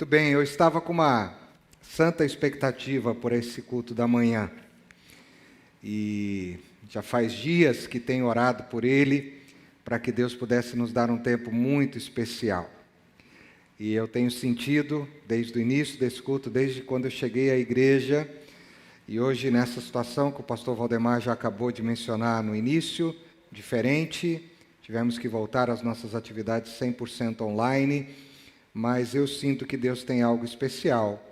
Muito bem, eu estava com uma santa expectativa por esse culto da manhã. E já faz dias que tenho orado por ele, para que Deus pudesse nos dar um tempo muito especial. E eu tenho sentido, desde o início desse culto, desde quando eu cheguei à igreja, e hoje nessa situação que o pastor Valdemar já acabou de mencionar no início, diferente, tivemos que voltar às nossas atividades 100% online, mas eu sinto que Deus tem algo especial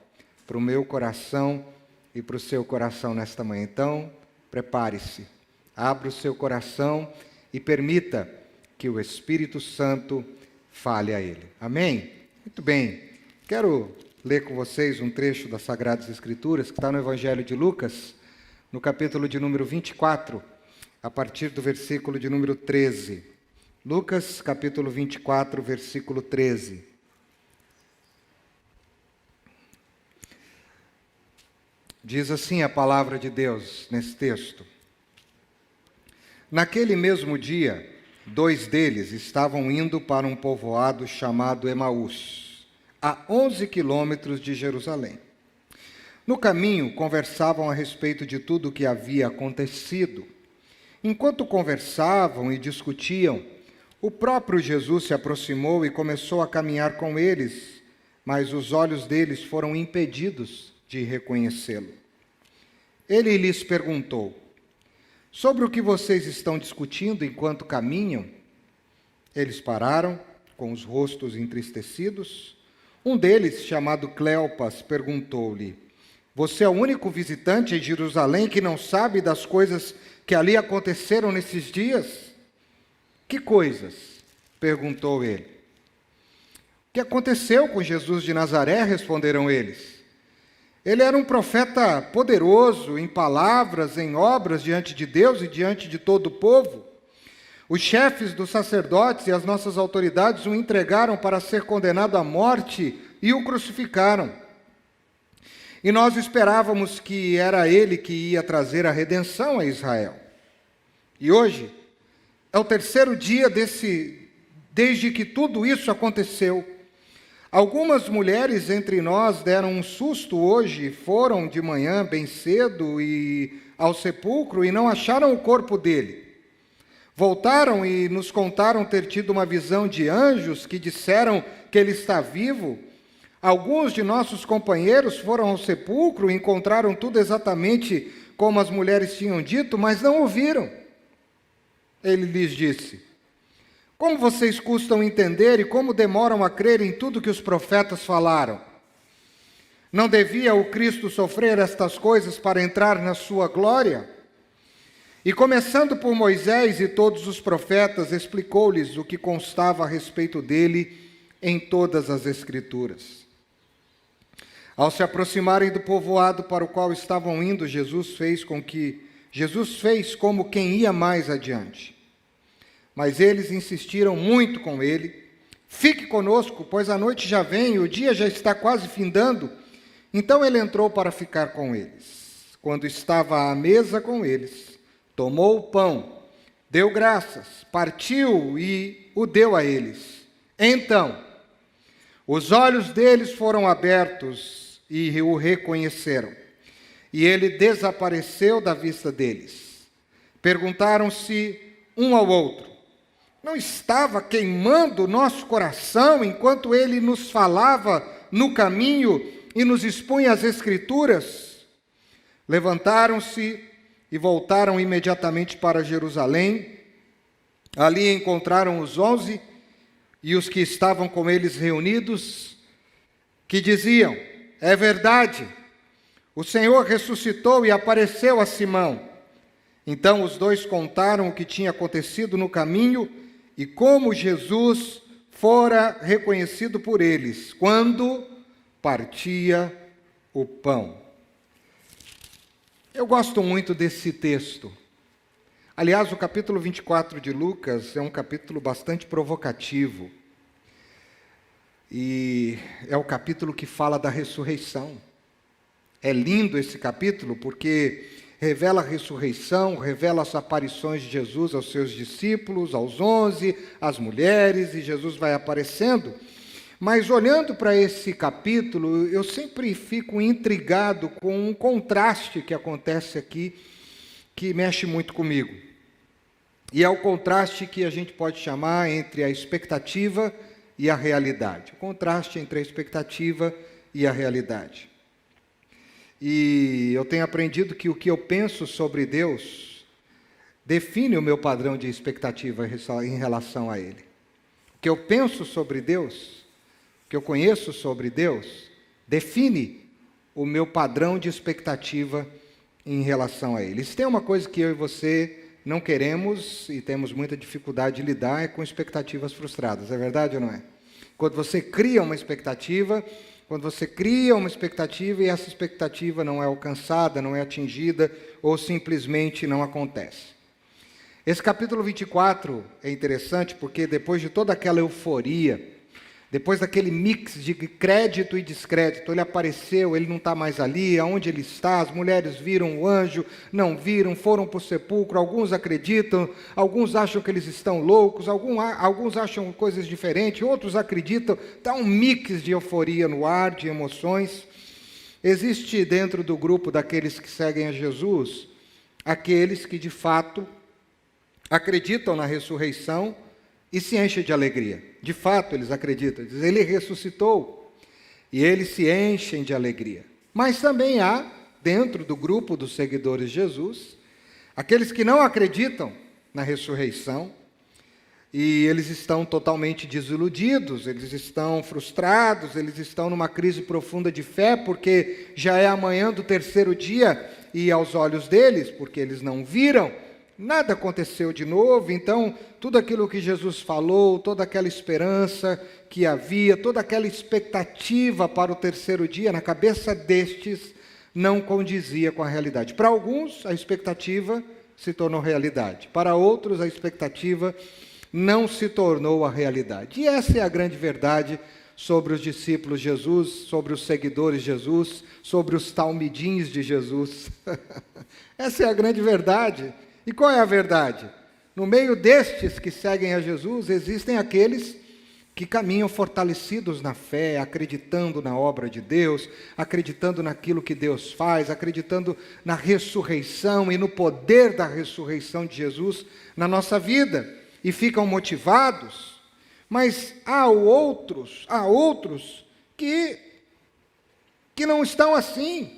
para o meu coração e para o seu coração nesta manhã. Então, prepare-se, abra o seu coração e permita que o Espírito Santo fale a ele. Amém? Muito bem. Quero ler com vocês um trecho das Sagradas Escrituras que está no Evangelho de Lucas, no capítulo de número 24, a partir do versículo de número 13. Lucas, capítulo 24, versículo 13. Diz assim a palavra de Deus nesse texto. Naquele mesmo dia, 2 deles estavam indo para um povoado chamado Emaús, a 11 quilômetros de Jerusalém. No caminho, conversavam a respeito de tudo o que havia acontecido. Enquanto conversavam e discutiam, o próprio Jesus se aproximou e começou a caminhar com eles, mas os olhos deles foram impedidos de reconhecê-lo. Ele lhes perguntou: sobre o que vocês estão discutindo enquanto caminham? Eles pararam, com os rostos entristecidos. Um deles, chamado Cleopas, perguntou-lhe: você é o único visitante em Jerusalém que não sabe das coisas que ali aconteceram nesses dias? Que coisas? Perguntou ele. O que aconteceu com Jesus de Nazaré? Responderam eles. Ele era um profeta poderoso em palavras, em obras diante de Deus e diante de todo o povo. Os chefes dos sacerdotes e as nossas autoridades o entregaram para ser condenado à morte e o crucificaram. E nós esperávamos que era ele que ia trazer a redenção a Israel. E hoje é o 3º dia desde que tudo isso aconteceu. Algumas mulheres entre nós deram um susto hoje, foram de manhã bem cedo ao sepulcro e não acharam o corpo dele. Voltaram e nos contaram ter tido uma visão de anjos que disseram que ele está vivo. Alguns de nossos companheiros foram ao sepulcro e encontraram tudo exatamente como as mulheres tinham dito, mas não o viram. Ele lhes disse: como vocês custam entender e como demoram a crer em tudo que os profetas falaram? Não devia o Cristo sofrer estas coisas para entrar na sua glória? E começando por Moisés e todos os profetas, explicou-lhes o que constava a respeito dele em todas as Escrituras. Ao se aproximarem do povoado para o qual estavam indo, Jesus fez como quem ia mais adiante. Mas eles insistiram muito com ele: fique conosco, pois a noite já vem e o dia já está quase findando. Então ele entrou para ficar com eles. Quando estava à mesa com eles, tomou o pão, deu graças, partiu e o deu a eles. Então, os olhos deles foram abertos e o reconheceram. E ele desapareceu da vista deles. Perguntaram-se um ao outro: não estava queimando o nosso coração enquanto ele nos falava no caminho e nos expunha as Escrituras? Levantaram-se e voltaram imediatamente para Jerusalém. Ali encontraram os 11 e os que estavam com eles reunidos, que diziam: é verdade, o Senhor ressuscitou e apareceu a Simão. Então os 2 contaram o que tinha acontecido no caminho e como Jesus fora reconhecido por eles quando partia o pão. Eu gosto muito desse texto. Aliás, o capítulo 24 de Lucas é um capítulo bastante provocativo. E é o capítulo que fala da ressurreição. É lindo esse capítulo porque revela a ressurreição, revela as aparições de Jesus aos seus discípulos, aos 11, às mulheres, e Jesus vai aparecendo. Mas olhando para esse capítulo, eu sempre fico intrigado com um contraste que acontece aqui, que mexe muito comigo. E é o contraste que a gente pode chamar entre a expectativa e a realidade. O contraste entre a expectativa e a realidade. E eu tenho aprendido que o que eu penso sobre Deus define o meu padrão de expectativa em relação a Ele. O que eu penso sobre Deus, o que eu conheço sobre Deus, define o meu padrão de expectativa em relação a Ele. Se tem uma coisa que eu e você não queremos e temos muita dificuldade de lidar, é com expectativas frustradas. É verdade ou não é? Quando você cria uma expectativa e essa expectativa não é alcançada, não é atingida ou simplesmente não acontece. Esse capítulo 24 é interessante porque depois de toda aquela euforia, depois daquele mix de crédito e descrédito, ele apareceu, ele não está mais ali, aonde ele está, as mulheres viram o anjo, não viram, foram para o sepulcro, alguns acreditam, alguns acham que eles estão loucos, alguns acham coisas diferentes, outros acreditam, está um mix de euforia no ar, de emoções. Existe dentro do grupo daqueles que seguem a Jesus, aqueles que de fato acreditam na ressurreição e se enchem de alegria. De fato, eles acreditam. Dizem, ele ressuscitou. E eles se enchem de alegria. Mas também há, dentro do grupo dos seguidores de Jesus, aqueles que não acreditam na ressurreição, e eles estão totalmente desiludidos, eles estão frustrados, eles estão numa crise profunda de fé, porque já é amanhã do terceiro dia, e aos olhos deles, porque eles não viram, nada aconteceu de novo. Então, tudo aquilo que Jesus falou, toda aquela esperança que havia, toda aquela expectativa para o terceiro dia, na cabeça destes, não condizia com a realidade. Para alguns, a expectativa se tornou realidade. Para outros, a expectativa não se tornou a realidade. E essa é a grande verdade sobre os discípulos de Jesus, sobre os seguidores de Jesus, sobre os talmidins de Jesus. Essa é a grande verdade. E qual é a verdade? No meio destes que seguem a Jesus, existem aqueles que caminham fortalecidos na fé, acreditando na obra de Deus, acreditando naquilo que Deus faz, acreditando na ressurreição e no poder da ressurreição de Jesus na nossa vida, e ficam motivados. Mas há outros que não estão assim,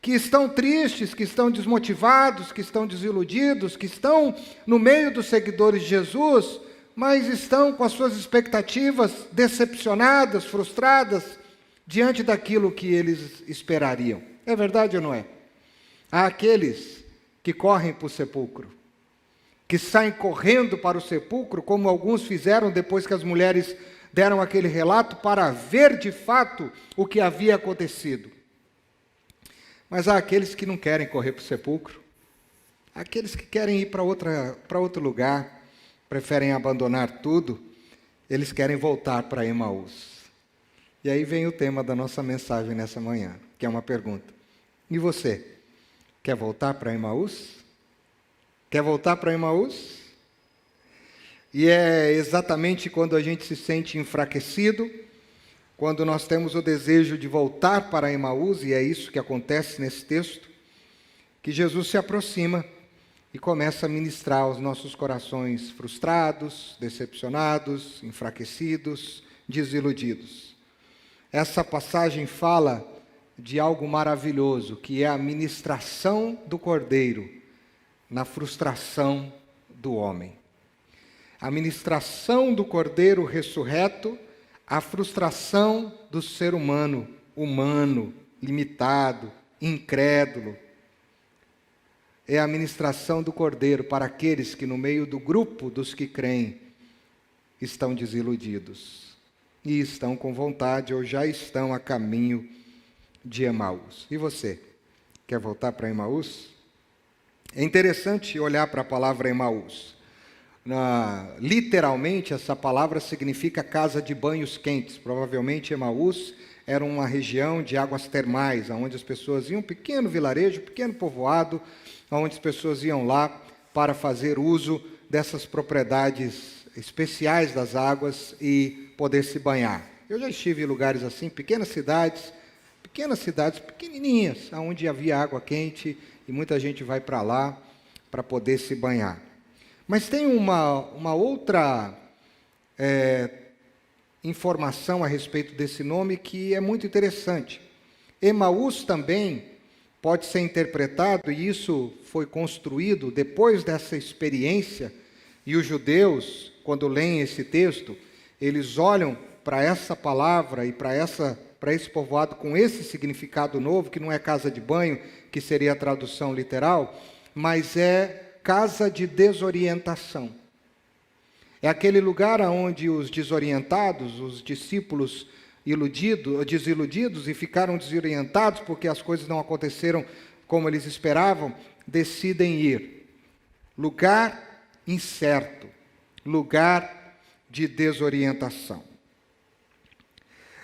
que estão tristes, que estão desmotivados, que estão desiludidos, que estão no meio dos seguidores de Jesus, mas estão com as suas expectativas decepcionadas, frustradas, diante daquilo que eles esperariam. É verdade ou não é? Há aqueles que correm para o sepulcro, que saem correndo para o sepulcro, como alguns fizeram depois que as mulheres deram aquele relato, para ver de fato o que havia acontecido. Mas há aqueles que não querem correr para o sepulcro, aqueles que querem ir para outro lugar, preferem abandonar tudo, eles querem voltar para Emaús. E aí vem o tema da nossa mensagem nessa manhã, que é uma pergunta. E você, quer voltar para Emaús? Quer voltar para Emaús? E é exatamente quando a gente se sente enfraquecido, quando nós temos o desejo de voltar para Emaús, e é isso que acontece nesse texto, que Jesus se aproxima e começa a ministrar aos nossos corações frustrados, decepcionados, enfraquecidos, desiludidos. Essa passagem fala de algo maravilhoso, que é a ministração do Cordeiro na frustração do homem. A ministração do Cordeiro ressurreto, a frustração do ser humano, limitado, incrédulo. É a ministração do Cordeiro para aqueles que no meio do grupo dos que creem estão desiludidos e estão com vontade ou já estão a caminho de Emaús. E você, quer voltar para Emaús? É interessante olhar para a palavra Emaús. Literalmente, essa palavra significa casa de banhos quentes. Provavelmente, Emaús era uma região de águas termais, onde as pessoas iam, um pequeno vilarejo, um pequeno povoado, onde as pessoas iam lá para fazer uso dessas propriedades especiais das águas e poder se banhar. Eu já estive em lugares assim, pequenas cidades pequenininhas, onde havia água quente e muita gente vai para lá para poder se banhar. Mas tem uma outra informação a respeito desse nome que é muito interessante. Emaús também pode ser interpretado, e isso foi construído depois dessa experiência, e os judeus, quando leem esse texto, eles olham para essa palavra e para esse povoado com esse significado novo, que não é casa de banho, que seria a tradução literal, mas é casa de desorientação. É aquele lugar onde os desorientados, os discípulos desiludidos e ficaram desorientados porque as coisas não aconteceram como eles esperavam, decidem ir. Lugar incerto, lugar de desorientação.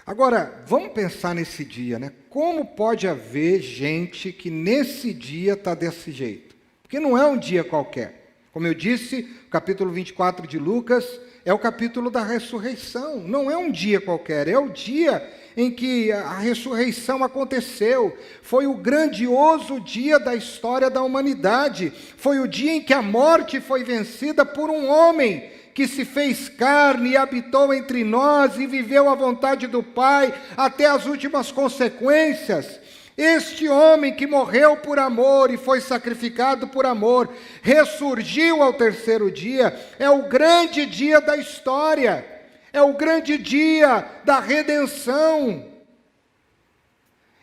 Agora, vamos pensar nesse dia, né? Como pode haver gente que nesse dia está desse jeito? Porque não é um dia qualquer. Como eu disse, o capítulo 24 de Lucas é o capítulo da ressurreição. Não é um dia qualquer, é o dia em que a ressurreição aconteceu. Foi o grandioso dia da história da humanidade. Foi o dia em que a morte foi vencida por um homem que se fez carne e habitou entre nós e viveu a vontade do Pai até as últimas consequências. Este homem que morreu por amor e foi sacrificado por amor, ressurgiu ao terceiro dia, é o grande dia da história, é o grande dia da redenção.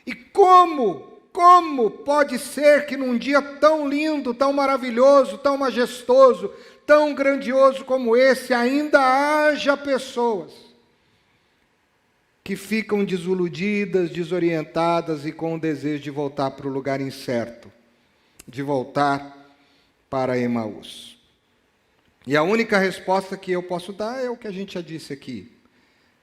E como pode ser que num dia tão lindo, tão maravilhoso, tão majestoso, tão grandioso como esse, ainda haja pessoas que ficam desiludidas, desorientadas e com o desejo de voltar para o lugar incerto, de voltar para Emaús? E a única resposta que eu posso dar é o que a gente já disse aqui.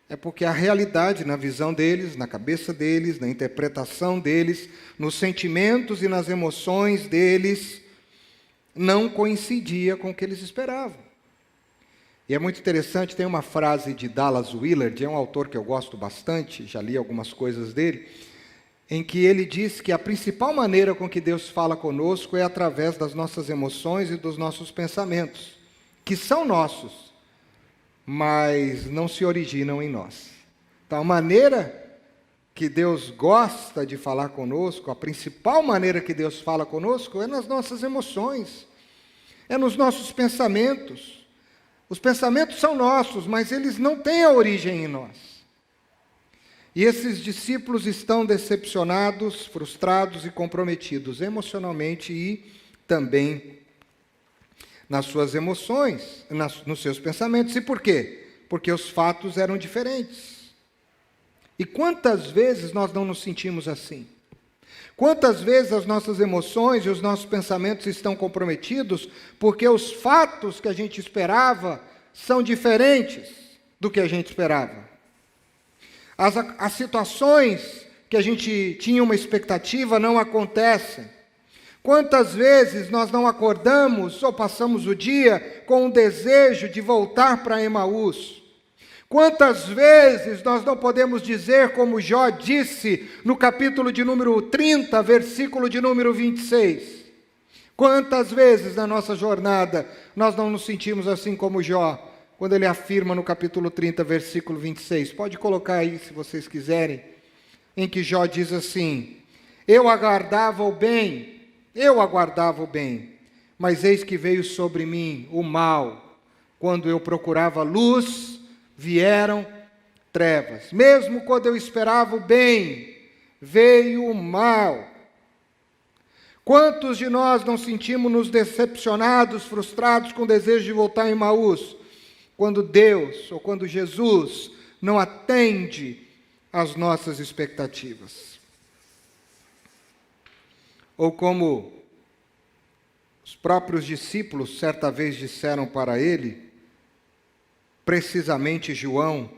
É porque a realidade, na visão deles, na cabeça deles, na interpretação deles, nos sentimentos e nas emoções deles, não coincidia com o que eles esperavam. E é muito interessante, tem uma frase de Dallas Willard, é um autor que eu gosto bastante, já li algumas coisas dele, em que ele diz que a principal maneira com que Deus fala conosco é através das nossas emoções e dos nossos pensamentos, que são nossos, mas não se originam em nós. Então, a maneira que Deus gosta de falar conosco, a principal maneira que Deus fala conosco é nas nossas emoções, é nos nossos pensamentos. Os pensamentos são nossos, mas eles não têm a origem em nós. E esses discípulos estão decepcionados, frustrados e comprometidos emocionalmente e também nas suas emoções, nos seus pensamentos. E por quê? Porque os fatos eram diferentes. E quantas vezes nós não nos sentimos assim? Quantas vezes as nossas emoções e os nossos pensamentos estão comprometidos porque os fatos que a gente esperava são diferentes do que a gente esperava? As situações que a gente tinha uma expectativa não acontecem. Quantas vezes nós não acordamos ou passamos o dia com o desejo de voltar para Emaús? Quantas vezes nós não podemos dizer, como Jó disse no capítulo de número 30, versículo de número 26? Quantas vezes na nossa jornada nós não nos sentimos assim como Jó, quando ele afirma no capítulo 30, versículo 26? Pode colocar aí, se vocês quiserem, em que Jó diz assim: eu aguardava o bem, mas eis que veio sobre mim o mal. Quando eu procurava luz, vieram trevas. Mesmo quando eu esperava o bem, veio o mal. Quantos de nós não sentimos-nos decepcionados, frustrados, com desejo de voltar em Emaús, quando Deus ou quando Jesus não atende às nossas expectativas? Ou como os próprios discípulos certa vez disseram para ele, precisamente João,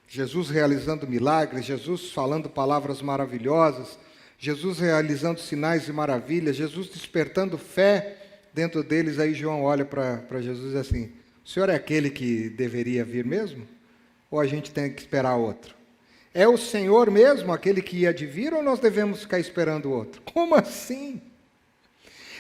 Jesus realizando milagres, Jesus falando palavras maravilhosas, Jesus realizando sinais e maravilhas, Jesus despertando fé dentro deles. Aí João olha para Jesus e diz assim: o senhor é aquele que deveria vir mesmo? Ou a gente tem que esperar outro? É o Senhor mesmo, aquele que ia de vir, ou nós devemos ficar esperando outro? Como assim?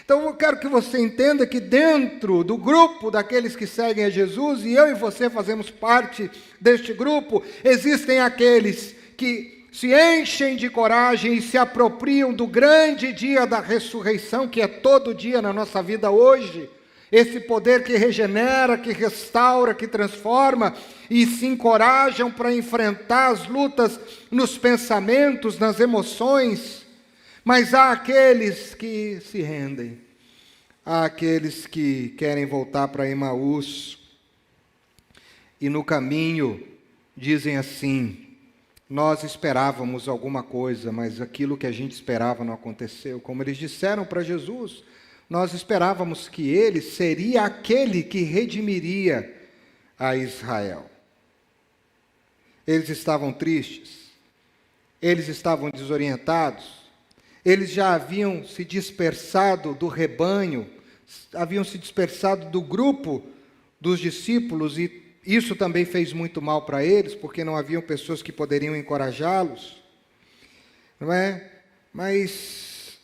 Então eu quero que você entenda que dentro do grupo daqueles que seguem a Jesus, e eu e você fazemos parte deste grupo, existem aqueles que se enchem de coragem e se apropriam do grande dia da ressurreição, que é todo dia na nossa vida hoje. Esse poder que regenera, que restaura, que transforma, e se encorajam para enfrentar as lutas nos pensamentos, nas emoções. Mas há aqueles que se rendem, há aqueles que querem voltar para Emaús, e no caminho dizem assim: nós esperávamos alguma coisa, mas aquilo que a gente esperava não aconteceu. Como eles disseram para Jesus, nós esperávamos que ele seria aquele que redimiria a Israel. Eles estavam tristes, eles estavam desorientados, eles já haviam se dispersado do rebanho, haviam se dispersado do grupo dos discípulos, e isso também fez muito mal para eles, porque não haviam pessoas que poderiam encorajá-los, não é? Mas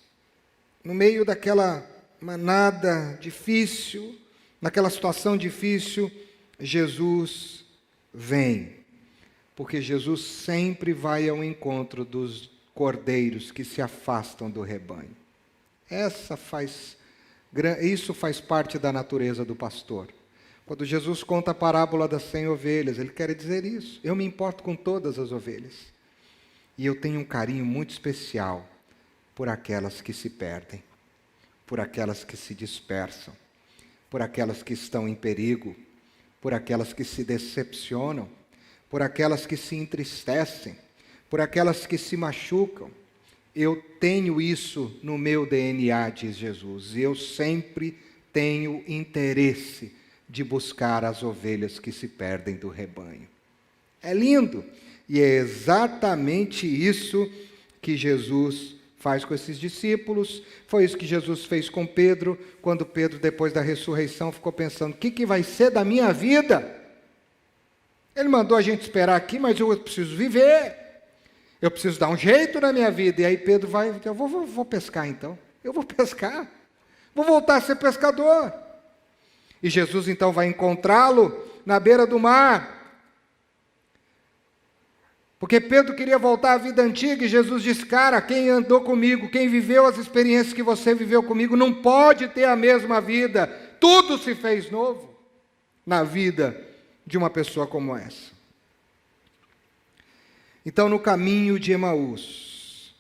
no meio daquela manada difícil, naquela situação difícil, Jesus vem, porque Jesus sempre vai ao encontro dos cordeiros que se afastam do rebanho. Isso faz parte da natureza do pastor. Quando Jesus conta a parábola das 100 ovelhas, ele quer dizer isso. Eu me importo com todas as ovelhas. E eu tenho um carinho muito especial por aquelas que se perdem, por aquelas que se dispersam, por aquelas que estão em perigo, por aquelas que se decepcionam, por aquelas que se entristecem, por aquelas que se machucam. Eu tenho isso no meu DNA, diz Jesus. Eu sempre tenho interesse de buscar as ovelhas que se perdem do rebanho. É lindo. E é exatamente isso que Jesus faz com esses discípulos. Foi isso que Jesus fez com Pedro, quando Pedro, depois da ressurreição, ficou pensando: o que vai ser da minha vida? Ele mandou a gente esperar aqui, mas eu preciso viver. Eu preciso dar um jeito na minha vida. E aí Pedro vai: eu vou pescar então. Eu vou pescar. Vou voltar a ser pescador. E Jesus então vai encontrá-lo na beira do mar. Porque Pedro queria voltar à vida antiga, e Jesus disse: cara, quem andou comigo, quem viveu as experiências que você viveu comigo, não pode ter a mesma vida. Tudo se fez novo na vida de uma pessoa como essa. Então, no caminho de Emaús,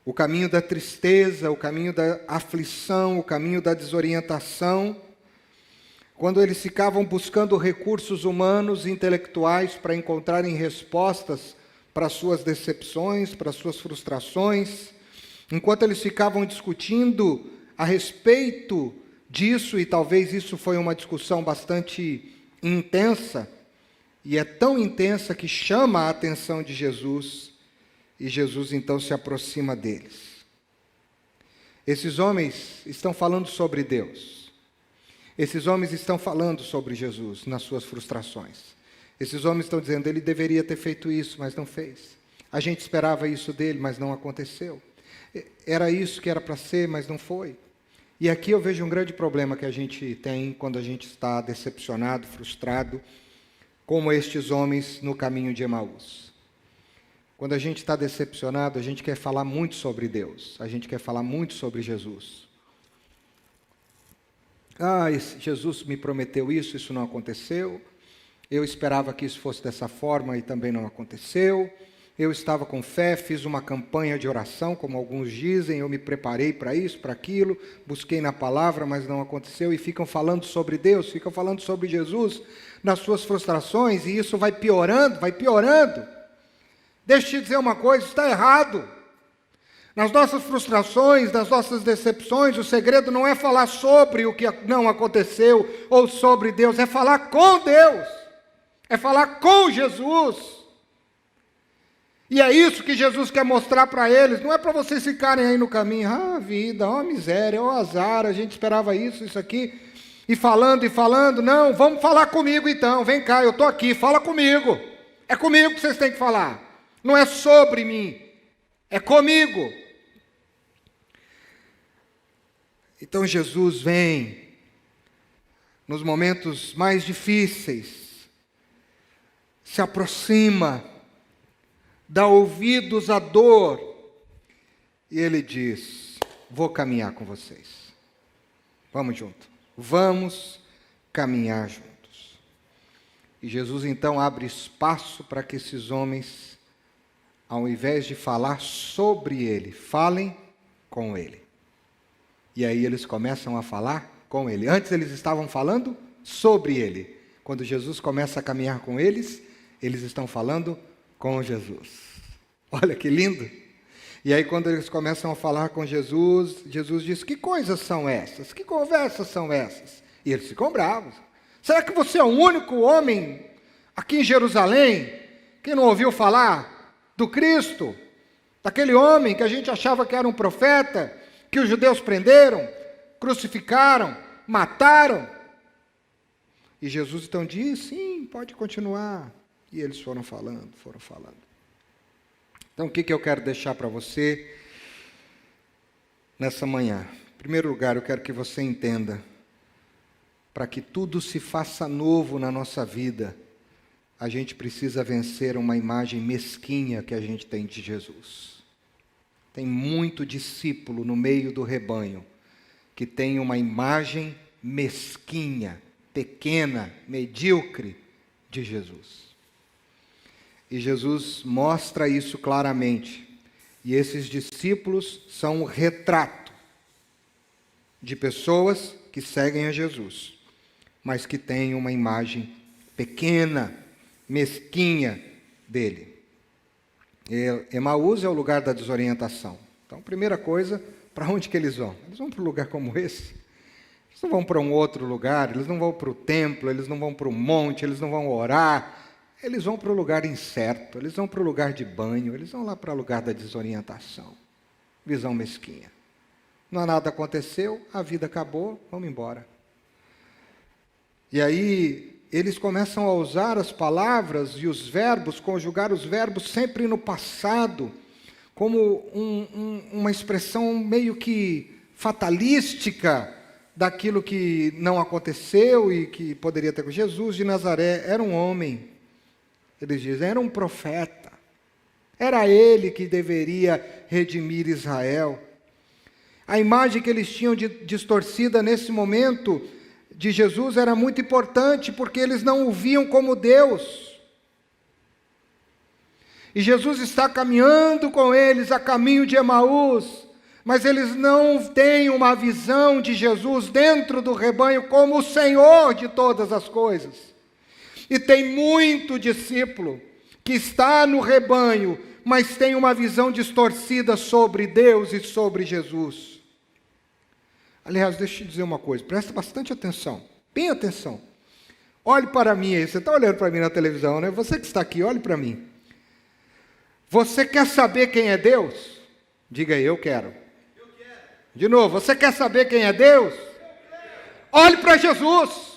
o caminho da tristeza, o caminho da aflição, o caminho da desorientação, quando eles ficavam buscando recursos humanos e intelectuais para encontrarem respostas para suas decepções, para suas frustrações, enquanto eles ficavam discutindo a respeito disso, e talvez isso foi uma discussão bastante intensa, e é tão intensa que chama a atenção de Jesus, e Jesus então se aproxima deles. Esses homens estão falando sobre Deus. Esses homens estão falando sobre Jesus nas suas frustrações. Esses homens estão dizendo: ele deveria ter feito isso, mas não fez. A gente esperava isso dele, mas não aconteceu. Era isso que era para ser, mas não foi. E aqui eu vejo um grande problema que a gente tem quando a gente está decepcionado, frustrado, como estes homens no caminho de Emaús. Quando a gente está decepcionado, a gente quer falar muito sobre Deus, a gente quer falar muito sobre Jesus. Jesus me prometeu isso, isso não aconteceu. Eu esperava que isso fosse dessa forma e também não aconteceu. Eu estava com fé, fiz uma campanha de oração, como alguns dizem, eu me preparei para isso, para aquilo, busquei na palavra, mas não aconteceu. E ficam falando sobre Deus, ficam falando sobre Jesus nas suas frustrações, e isso vai piorando, vai piorando. Deixa eu te dizer uma coisa: está errado. Nas nossas frustrações, nas nossas decepções, o segredo não é falar sobre o que não aconteceu ou sobre Deus, é falar com Deus, é falar com Jesus. E é isso que Jesus quer mostrar para eles. Não é para vocês ficarem aí no caminho: vida, miséria, azar, a gente esperava isso aqui, e falando, não, vamos falar comigo então, vem cá, eu estou aqui, fala comigo. É comigo que vocês têm que falar. Não é sobre mim. É comigo. Então Jesus vem nos momentos mais difíceis, se aproxima, dá ouvidos à dor, e ele diz: vou caminhar com vocês. Vamos junto. Vamos caminhar juntos. E Jesus então abre espaço para que esses homens, ao invés de falar sobre ele, falem com ele. E aí eles começam a falar com ele. Antes eles estavam falando sobre ele. Quando Jesus começa a caminhar com eles, eles estão falando com Jesus. Olha que lindo! E aí quando eles começam a falar com Jesus, Jesus diz: que coisas são essas? Que conversas são essas? E eles ficam bravos. Será que você é o único homem aqui em Jerusalém que não ouviu falar do Cristo? Daquele homem que a gente achava que era um profeta, que os judeus prenderam, crucificaram, mataram? E Jesus então diz: sim, pode continuar. E eles foram falando. Então o que eu quero deixar para você nessa manhã? Em primeiro lugar, eu quero que você entenda, para que tudo se faça novo na nossa vida, a gente precisa vencer uma imagem mesquinha que a gente tem de Jesus. Tem muito discípulo no meio do rebanho que tem uma imagem mesquinha, pequena, medíocre de Jesus. E Jesus mostra isso claramente. E esses discípulos são um retrato de pessoas que seguem a Jesus, mas que têm uma imagem pequena, mesquinha dele. Emaús é o lugar da desorientação. Então, primeira coisa, para onde que eles vão? Eles vão para um lugar como esse. Eles não vão para um outro lugar, eles não vão para o templo, eles não vão para o monte, eles não vão orar. Eles vão para o lugar incerto, eles vão para o lugar de banho, eles vão lá para o lugar da desorientação. Visão mesquinha. Não, nada aconteceu, a vida acabou, vamos embora. E aí eles começam a usar as palavras e os verbos, conjugar os verbos sempre no passado, como uma expressão meio que fatalística daquilo que não aconteceu e que poderia ter com Jesus de Nazaré. Era um homem, eles dizem, era um profeta, era ele que deveria redimir Israel. A imagem que eles tinham distorcida nesse momento de Jesus era muito importante, porque eles não o viam como Deus. E Jesus está caminhando com eles a caminho de Emaús, mas eles não têm uma visão de Jesus dentro do rebanho como o Senhor de todas as coisas. E tem muito discípulo que está no rebanho, mas tem uma visão distorcida sobre Deus e sobre Jesus. Aliás, deixa eu te dizer uma coisa, presta bastante atenção, bem atenção. Olhe para mim aí, você está olhando para mim na televisão, né? Você que está aqui, olhe para mim. Você quer saber quem é Deus? Diga aí, eu quero. De novo, você quer saber quem é Deus? Olhe para Jesus.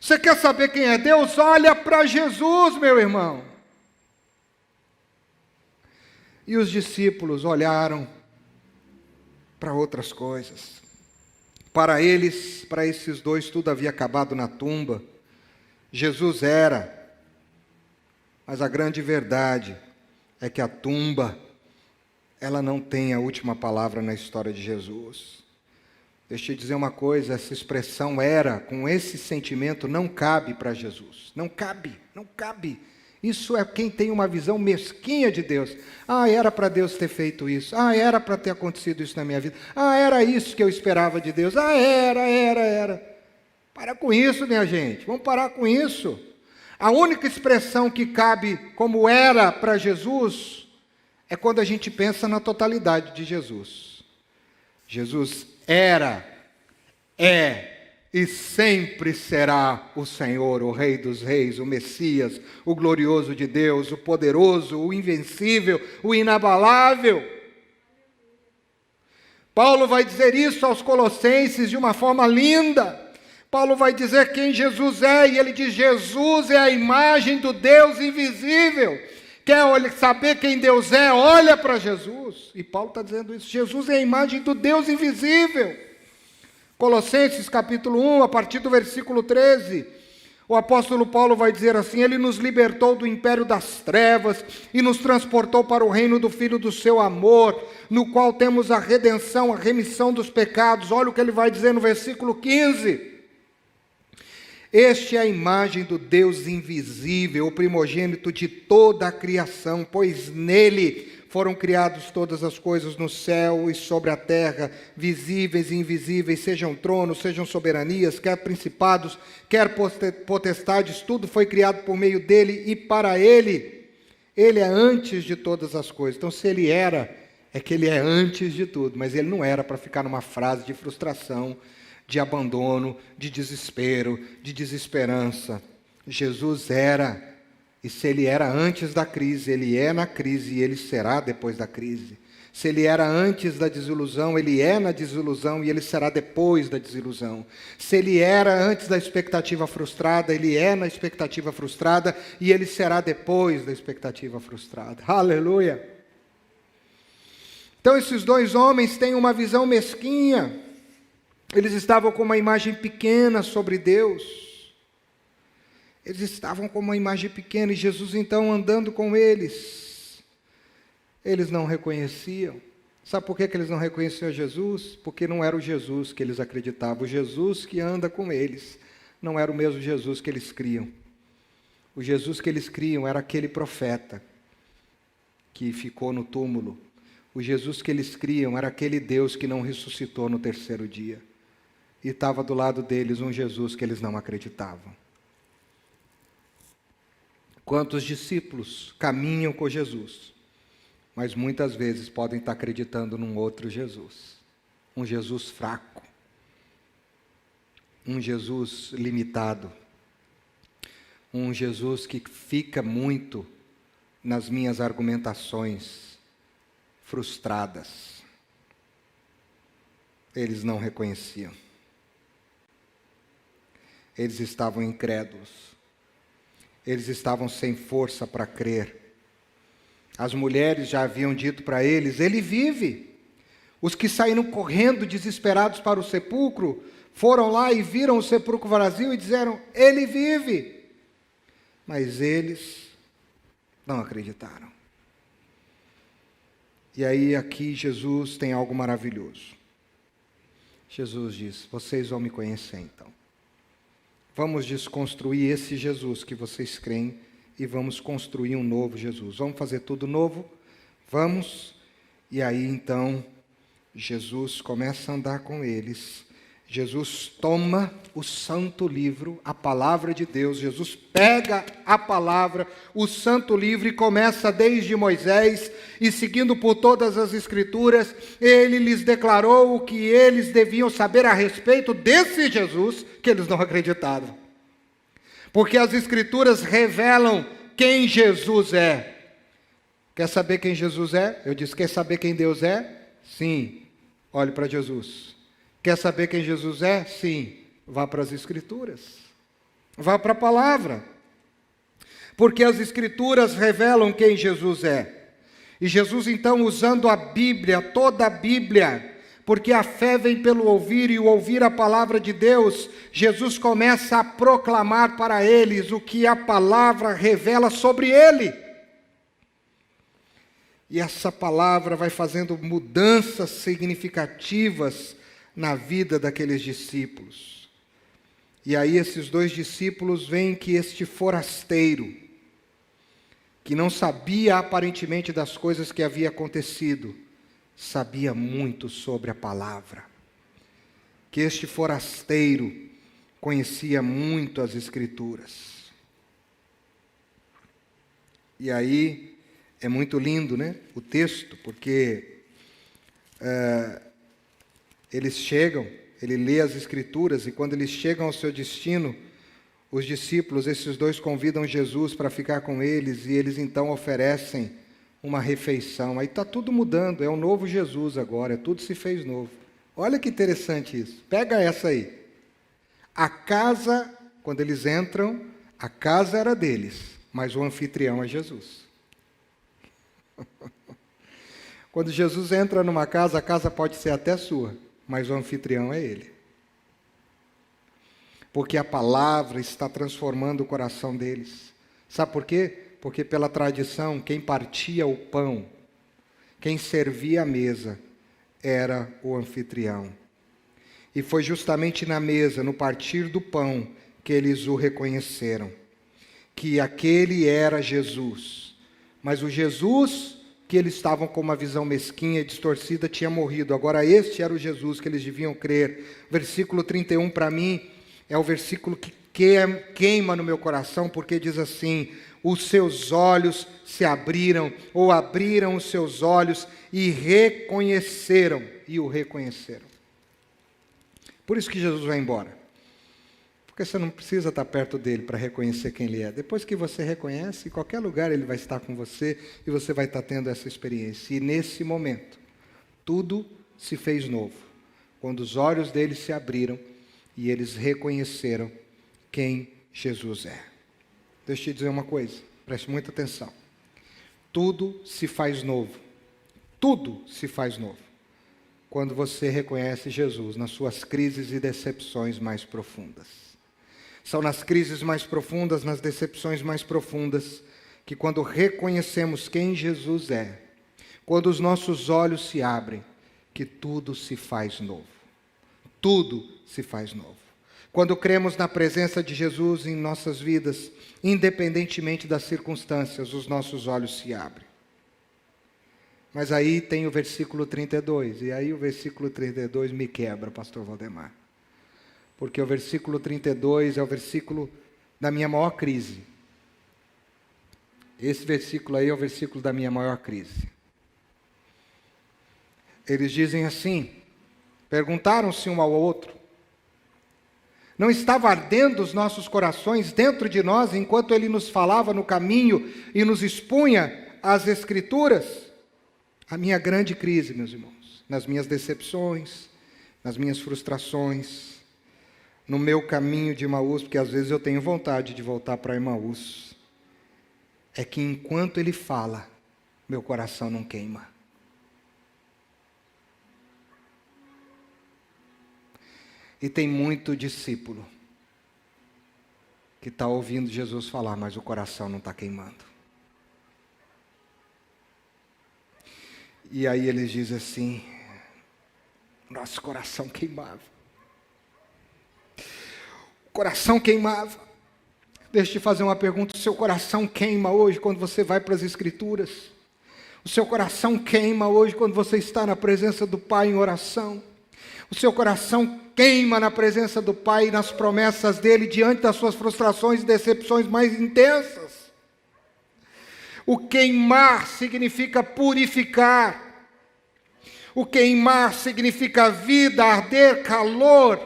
Você quer saber quem é Deus? Olha para Jesus, meu irmão. E os discípulos olharam para outras coisas. Para eles, para esses dois, tudo havia acabado na tumba. Jesus era. Mas a grande verdade é que a tumba, ela não tem a última palavra na história de Jesus. Deixa eu te dizer uma coisa, essa expressão era, com esse sentimento, não cabe para Jesus. Não cabe, não cabe. Isso é quem tem uma visão mesquinha de Deus. Ah, era para Deus ter feito isso. Ah, era para ter acontecido isso na minha vida. Ah, era isso que eu esperava de Deus. Ah, era. Para com isso, minha gente. Vamos parar com isso. A única expressão que cabe como era para Jesus é quando a gente pensa na totalidade de Jesus. Jesus era, é e sempre será o Senhor, o Rei dos Reis, o Messias, o glorioso de Deus, o poderoso, o invencível, o inabalável. Paulo vai dizer isso aos Colossenses de uma forma linda. Paulo vai dizer quem Jesus é, e ele diz: Jesus é a imagem do Deus invisível. Quer saber quem Deus é? Olha para Jesus. E Paulo está dizendo isso. Jesus é a imagem do Deus invisível. Colossenses capítulo 1, a partir do versículo 13, o apóstolo Paulo vai dizer assim: Ele nos libertou do império das trevas e nos transportou para o reino do Filho do seu amor, no qual temos a redenção, a remissão dos pecados. Olha o que ele vai dizer no versículo 15. Este é a imagem do Deus invisível, o primogênito de toda a criação, pois nele foram criadas todas as coisas no céu e sobre a terra, visíveis e invisíveis, sejam tronos, sejam soberanias, quer principados, quer potestades, tudo foi criado por meio dele e para ele. Ele é antes de todas as coisas. Então, se ele era, é que ele é antes de tudo, mas ele não era para ficar numa frase de frustração, de abandono, de desespero, de desesperança. Jesus era, e se ele era antes da crise, ele é na crise e ele será depois da crise. Se ele era antes da desilusão, ele é na desilusão e ele será depois da desilusão. Se ele era antes da expectativa frustrada, ele é na expectativa frustrada e ele será depois da expectativa frustrada. Aleluia! Então esses dois homens têm uma visão mesquinha. Eles estavam com uma imagem pequena sobre Deus. Eles estavam com uma imagem pequena e Jesus então andando com eles. Eles não reconheciam. Sabe por que eles não reconheciam Jesus? Porque não era o Jesus que eles acreditavam. O Jesus que anda com eles não era o mesmo Jesus que eles criam. O Jesus que eles criam era aquele profeta que ficou no túmulo. O Jesus que eles criam era aquele Deus que não ressuscitou no terceiro dia. E estava do lado deles um Jesus que eles não acreditavam. Quantos discípulos caminham com Jesus, mas muitas vezes podem estar acreditando num outro Jesus. Um Jesus fraco. Um Jesus limitado. Um Jesus que fica muito nas minhas argumentações frustradas. Eles não reconheciam. Eles estavam incrédulos. Eles estavam sem força para crer. As mulheres já haviam dito para eles: ele vive. Os que saíram correndo desesperados para o sepulcro, foram lá e viram o sepulcro vazio e disseram: ele vive. Mas eles não acreditaram. E aí aqui Jesus tem algo maravilhoso. Jesus diz: vocês vão me conhecer então. Vamos desconstruir esse Jesus que vocês creem e vamos construir um novo Jesus. Vamos fazer tudo novo? Vamos. E aí então Jesus começa a andar com eles. Jesus toma o santo livro, a palavra de Deus. Jesus pega a palavra, o santo livro, e começa desde Moisés, e seguindo por todas as escrituras, ele lhes declarou o que eles deviam saber a respeito desse Jesus, que eles não acreditavam. Porque as escrituras revelam quem Jesus é. Quer saber quem Jesus é? Eu disse: quer saber quem Deus é? Sim, olhe para Jesus. Quer saber quem Jesus é? Sim, vá para as Escrituras. Vá para a palavra. Porque as Escrituras revelam quem Jesus é. E Jesus, então, usando a Bíblia, toda a Bíblia, porque a fé vem pelo ouvir e o ouvir a palavra de Deus, Jesus começa a proclamar para eles o que a palavra revela sobre ele. E essa palavra vai fazendo mudanças significativas na vida daqueles discípulos. E aí esses dois discípulos veem que este forasteiro, que não sabia aparentemente das coisas que havia acontecido, sabia muito sobre a palavra. Que este forasteiro conhecia muito as Escrituras. E aí é muito lindo, né, o texto, porque eles chegam, ele lê as Escrituras, e quando eles chegam ao seu destino, os discípulos, esses dois, convidam Jesus para ficar com eles, e eles então oferecem uma refeição. Aí está tudo mudando, é um novo Jesus agora, tudo se fez novo. Olha que interessante isso, pega essa aí. A casa, quando eles entram, a casa era deles, mas o anfitrião é Jesus. Quando Jesus entra numa casa, a casa pode ser até sua, mas o anfitrião é ele. Porque a palavra está transformando o coração deles. Sabe por quê? Porque pela tradição, quem partia o pão, quem servia a mesa, era o anfitrião. E foi justamente na mesa, no partir do pão, que eles o reconheceram. Que aquele era Jesus. Mas o Jesus que eles estavam com uma visão mesquinha e distorcida tinha morrido. Agora este era o Jesus que eles deviam crer. Versículo 31 para mim é o versículo que queima no meu coração, porque diz assim: os seus olhos se abriram, ou abriram os seus olhos e reconheceram, e o reconheceram. Por isso que Jesus vai embora. Porque você não precisa estar perto dele para reconhecer quem ele é. Depois que você reconhece, em qualquer lugar ele vai estar com você e você vai estar tendo essa experiência. E nesse momento, tudo se fez novo. Quando os olhos deles se abriram e eles reconheceram quem Jesus é. Deixa eu te dizer uma coisa, preste muita atenção. Tudo se faz novo. Tudo se faz novo. Quando você reconhece Jesus nas suas crises e decepções mais profundas. São nas crises mais profundas, nas decepções mais profundas, que quando reconhecemos quem Jesus é, quando os nossos olhos se abrem, que tudo se faz novo. Tudo se faz novo. Quando cremos na presença de Jesus em nossas vidas, independentemente das circunstâncias, os nossos olhos se abrem. Mas aí tem o versículo 32, e aí o versículo 32 me quebra, pastor Valdemar. Porque o versículo 32 é o versículo da minha maior crise. Esse versículo aí é o versículo da minha maior crise. Eles dizem assim, perguntaram-se um ao outro: não estava ardendo os nossos corações dentro de nós, enquanto ele nos falava no caminho e nos expunha as Escrituras? A minha grande crise, meus irmãos, nas minhas decepções, nas minhas frustrações, no meu caminho de Emaús, porque às vezes eu tenho vontade de voltar para Emaús, é que enquanto ele fala, meu coração não queima. E tem muito discípulo que está ouvindo Jesus falar, mas o coração não está queimando. E aí eles dizem assim: nosso coração queimava. O coração queimava. Deixa eu te fazer uma pergunta: o seu coração queima hoje quando você vai para as Escrituras? O seu coração queima hoje quando você está na presença do Pai em oração? O seu coração queima na presença do Pai e nas promessas dEle diante das suas frustrações e decepções mais intensas? O queimar significa purificar. O queimar significa vida, arder, calor.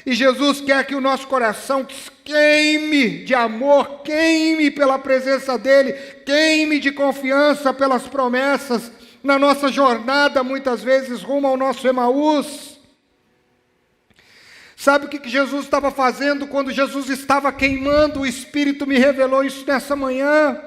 E Jesus quer que o nosso coração queime de amor, queime pela presença dEle, queime de confiança pelas promessas, na nossa jornada, muitas vezes, rumo ao nosso Emaús. Sabe o que Jesus estava fazendo quando Jesus estava queimando? O Espírito me revelou isso nessa manhã.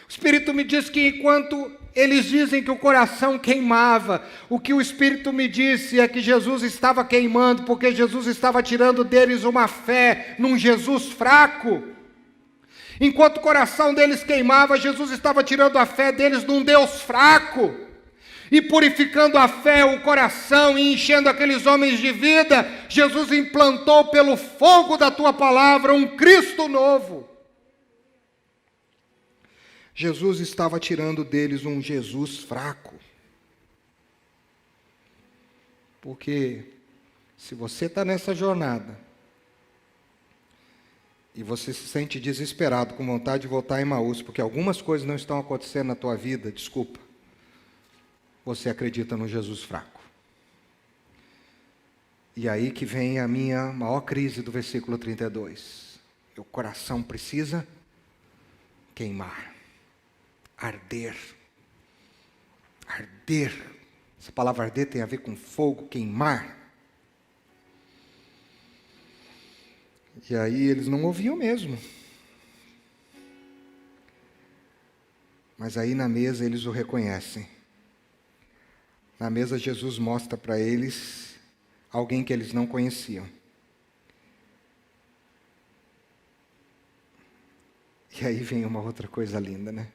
O Espírito me diz que enquanto eles dizem que o coração queimava, o que o Espírito me disse é que Jesus estava queimando, porque Jesus estava tirando deles uma fé num Jesus fraco. Enquanto o coração deles queimava, Jesus estava tirando a fé deles num Deus fraco, e purificando a fé, o coração, e enchendo aqueles homens de vida. Jesus implantou pelo fogo da tua palavra um Cristo novo. Jesus estava tirando deles um Jesus fraco. Porque se você está nessa jornada e você se sente desesperado, com vontade de voltar a Emaús, porque algumas coisas não estão acontecendo na tua vida, desculpa, você acredita no Jesus fraco. E aí que vem a minha maior crise do versículo 32. O coração precisa queimar. Arder. Arder. Essa palavra arder tem a ver com fogo, queimar. E aí eles não ouviam mesmo. Mas aí na mesa eles o reconhecem. Na mesa Jesus mostra para eles alguém que eles não conheciam. E aí vem uma outra coisa linda, né?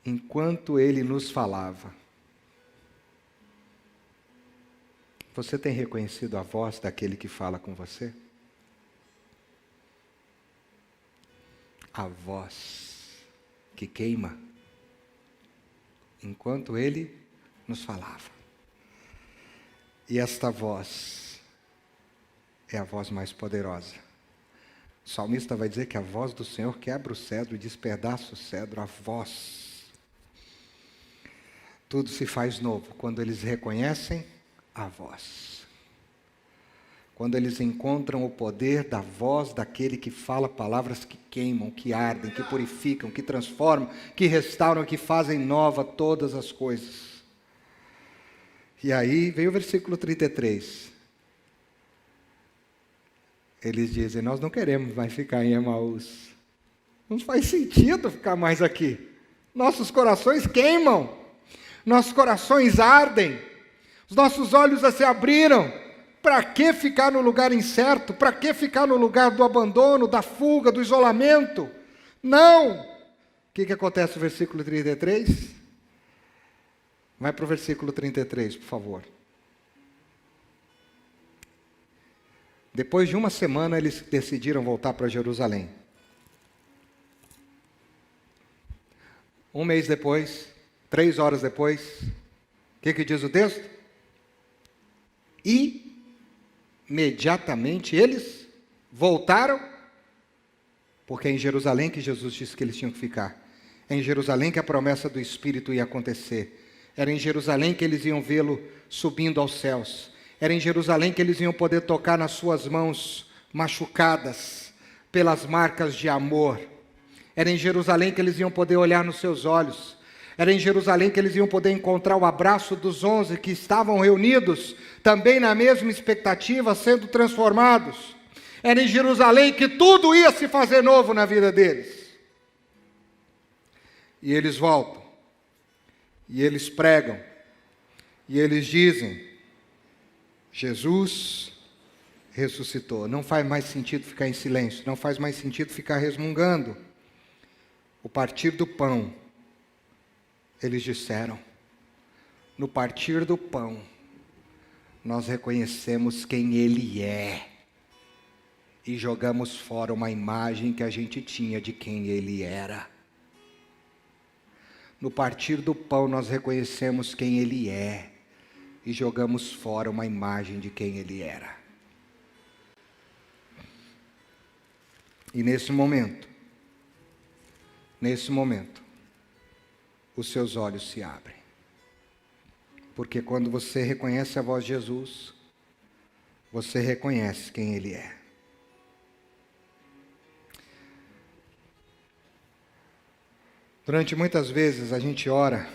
Enquanto ele nos falava, você tem reconhecido a voz daquele que fala com você? A voz que queima, enquanto ele nos falava. E esta voz é a voz mais poderosa. O salmista vai dizer que a voz do Senhor quebra o cedro e despedaça o cedro, a voz. Tudo se faz novo quando eles reconhecem a voz. Quando eles encontram o poder da voz daquele que fala palavras que queimam, que ardem, que purificam, que transformam, que restauram, que fazem nova todas as coisas. E aí vem o versículo 33. Eles dizem, nós não queremos mais ficar em Emaús. Não faz sentido ficar mais aqui. Nossos corações queimam. Nossos corações ardem. Os nossos olhos se abriram. Para que ficar no lugar incerto? Para que ficar no lugar do abandono, da fuga, do isolamento? Não! O que acontece no versículo 33? Vai para o versículo 33, por favor. Depois de uma semana, eles decidiram voltar para Jerusalém. Um mês depois, 3 horas depois, o que diz o texto? Imediatamente eles voltaram, porque é em Jerusalém que Jesus disse que eles tinham que ficar. É em Jerusalém que a promessa do Espírito ia acontecer. Era em Jerusalém que eles iam vê-lo subindo aos céus. Era em Jerusalém que eles iam poder tocar nas suas mãos machucadas pelas marcas de amor. Era em Jerusalém que eles iam poder olhar nos seus olhos. Era em Jerusalém que eles iam poder encontrar o abraço dos 11 que estavam reunidos, também na mesma expectativa, sendo transformados. Era em Jerusalém que tudo ia se fazer novo na vida deles. E eles voltam. E eles pregam. E eles dizem, Jesus ressuscitou. Não faz mais sentido ficar em silêncio. Não faz mais sentido ficar resmungando. O partir do pão, eles disseram, no partir do pão, nós reconhecemos quem Ele é. E jogamos fora uma imagem que a gente tinha de quem Ele era. No partir do pão, nós reconhecemos quem Ele é. E jogamos fora uma imagem de quem Ele era. E nesse momento, os seus olhos se abrem. Porque quando você reconhece a voz de Jesus, você reconhece quem Ele é. Durante muitas vezes a gente ora,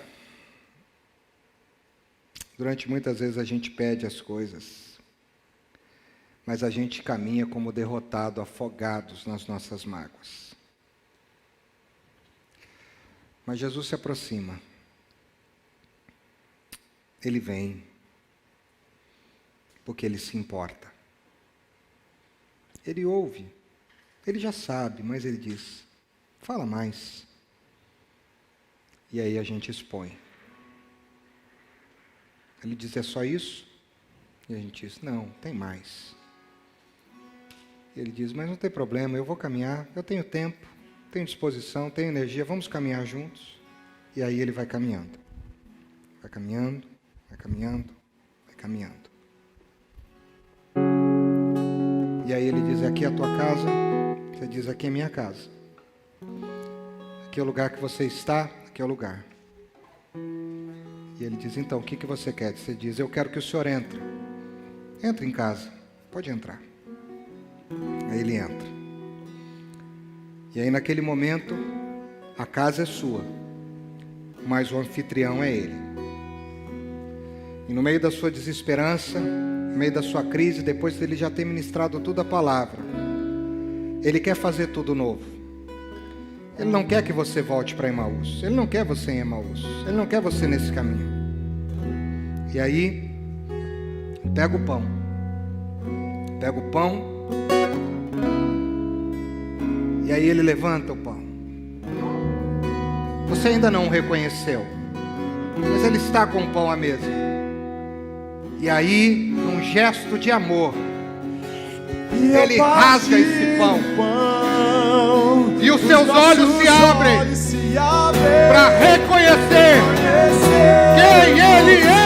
durante muitas vezes a gente pede as coisas, mas a gente caminha como derrotado, afogados nas nossas mágoas. Mas Jesus se aproxima. Ele vem, porque Ele se importa. Ele ouve, Ele já sabe, mas Ele diz, fala mais. E aí a gente expõe. Ele diz, é só isso? E a gente diz, não, tem mais. E Ele diz, mas não tem problema, eu vou caminhar, eu tenho tempo, tenho disposição, tenho energia, vamos caminhar juntos. E aí Ele vai caminhando. Vai caminhando, vai caminhando, vai caminhando. E aí Ele diz, aqui é a tua casa. Você diz, aqui é minha casa. Aqui é o lugar que você está, aqui é o lugar. E Ele diz, então, o que você quer? Você diz, eu quero que o Senhor entre. Entre em casa, pode entrar. Aí Ele entra. E aí naquele momento, a casa é sua, mas o anfitrião é Ele. E no meio da sua desesperança, no meio da sua crise, depois dele já ter ministrado toda a palavra, Ele quer fazer tudo novo. Ele não quer que você volte para Emaús. Ele não quer você em Emaús. Ele não quer você nesse caminho. E aí, pega o pão. Pega o pão. E aí ele levanta o pão. Você ainda não o reconheceu, mas ele está com o pão à mesa. E aí, num gesto de amor, ele rasga esse pão. E os seus olhos se abrem para reconhecer quem Ele é.